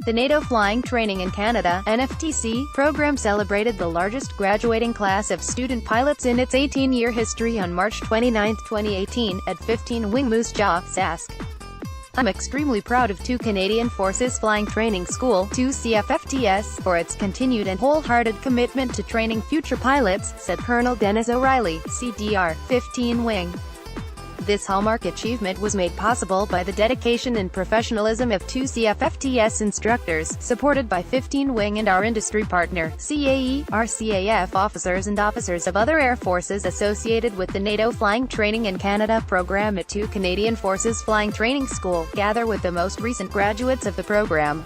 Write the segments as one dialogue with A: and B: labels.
A: The NATO Flying Training in Canada (NFTC) program celebrated the largest graduating class of student pilots in its 18-year history on March 29, 2018, at 15 Wing Moose Jaw, Sask. I'm extremely proud of 2 Canadian Forces Flying Training School (2 CFFTS) for its continued and wholehearted commitment to training future pilots, said Col Denis O'Reilly, CDR, 15 Wing. This hallmark achievement was made possible by the dedication and professionalism of 2 CFFTS instructors, supported by 15 Wing and our industry partner, CAE, RCAF officers and officers of other air forces associated with the NATO Flying Training in Canada program at 2 Canadian Forces Flying Training School, gather with the most recent graduates of the program.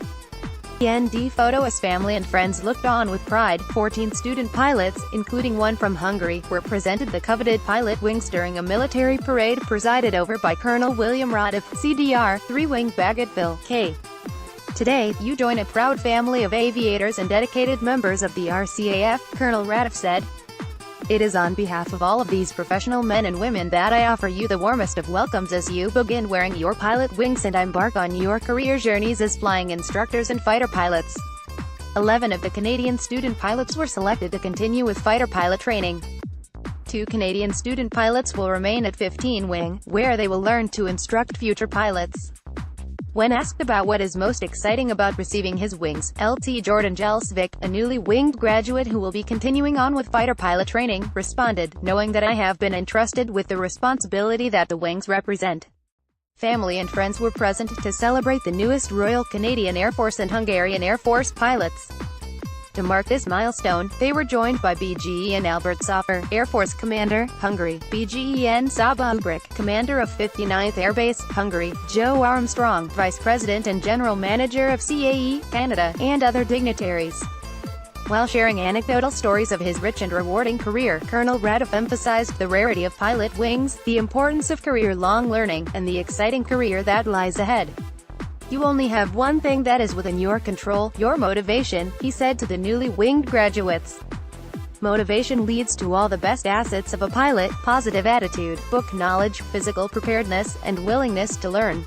A: The photo as family and friends looked on with pride. 14 student pilots, including one from Hungary, were presented the coveted pilot wings during a military parade presided over by Colonel William Radif, CDR, 3 Wing Bagotville, K. Today, you join a proud family of aviators and dedicated members of the RCAF, Colonel Radif said. It is on behalf of all of these professional men and women that I offer you the warmest of welcomes as you begin wearing your pilot wings and embark on your career journeys as flying instructors and fighter pilots. 11 of the Canadian student pilots were selected to continue with fighter pilot training. 2 Canadian student pilots will remain at 15 Wing, where they will learn to instruct future pilots. When asked about what is most exciting about receiving his wings, Lt. Jordan Jelsvik, a newly winged graduate who will be continuing on with fighter pilot training, responded, "Knowing that I have been entrusted with the responsibility that the wings represent." Family and friends were present to celebrate the newest Royal Canadian Air Force and Hungarian Air Force pilots. To mark this milestone, they were joined by BGEN Albert Soffer, Air Force Commander, Hungary, BGEN Saba Ubrik, Commander of 59th Air Base, Hungary, Joe Armstrong, Vice President and General Manager of CAE, Canada, and other dignitaries. While sharing anecdotal stories of his rich and rewarding career, Colonel Radif emphasized the rarity of pilot wings, the importance of career-long learning, and the exciting career that lies ahead. "You only have one thing that is within your control, your motivation," he said to the newly winged graduates. Motivation leads to all the best assets of a pilot: positive attitude, book knowledge, physical preparedness, and willingness to learn.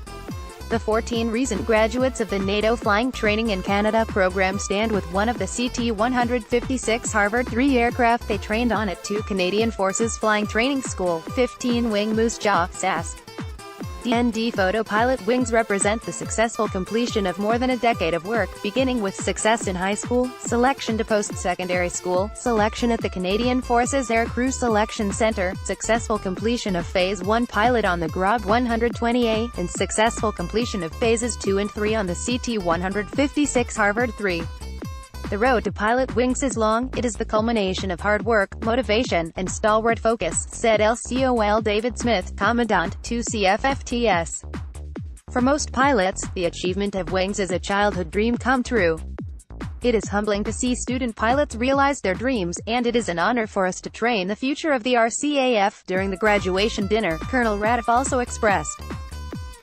A: The 14 recent graduates of the NATO Flying Training in Canada program stand with one of the CT-156 Harvard 3 aircraft they trained on at 2 Canadian Forces Flying Training School, 15 Wing Moose Jaw, Sask. The photo pilot wings represent the successful completion of more than a decade of work, beginning with success in high school, selection to post-secondary school, selection at the Canadian Forces Air Crew Selection Centre, successful completion of Phase 1 pilot on the GROB 120A, and successful completion of Phases 2 and 3 on the CT-156 Harvard 3. The road to pilot wings is long. It is the culmination of hard work, motivation, and stalwart focus, said LCOL David Smith, Commandant, 2 CFFTS. For most pilots, the achievement of wings is a childhood dream come true. It is humbling to see student pilots realize their dreams, and it is an honor for us to train the future of the RCAF. During the graduation dinner, Colonel Radif also expressed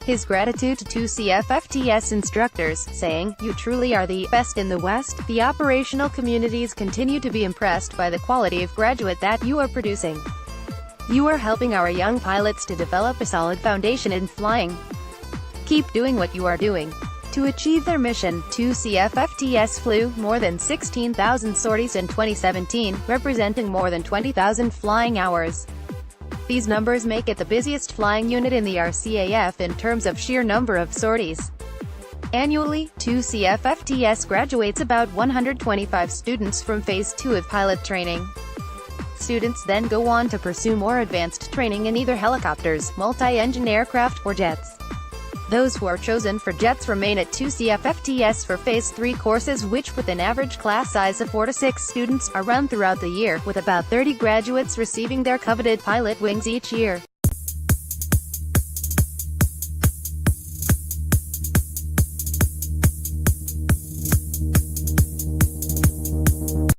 A: his gratitude to 2 CFFTS instructors, saying, "You truly are the best in the West." The operational communities continue to be impressed by the quality of graduate that you are producing. You are helping our young pilots to develop a solid foundation in flying. Keep doing what you are doing. To achieve their mission, 2 CFFTS flew more than 16,000 sorties in 2017, representing more than 20,000 flying hours. These numbers make it the busiest flying unit in the RCAF in terms of sheer number of sorties. Annually, 2 CFFTS graduates about 125 students from Phase 2 of pilot training. Students then go on to pursue more advanced training in either helicopters, multi-engine aircraft, or jets. Those who are chosen for jets remain at 2 CFFTS for Phase 3 courses, which, with an average class size of 4 to 6 students, are run throughout the year, with about 30 graduates receiving their coveted pilot wings each year.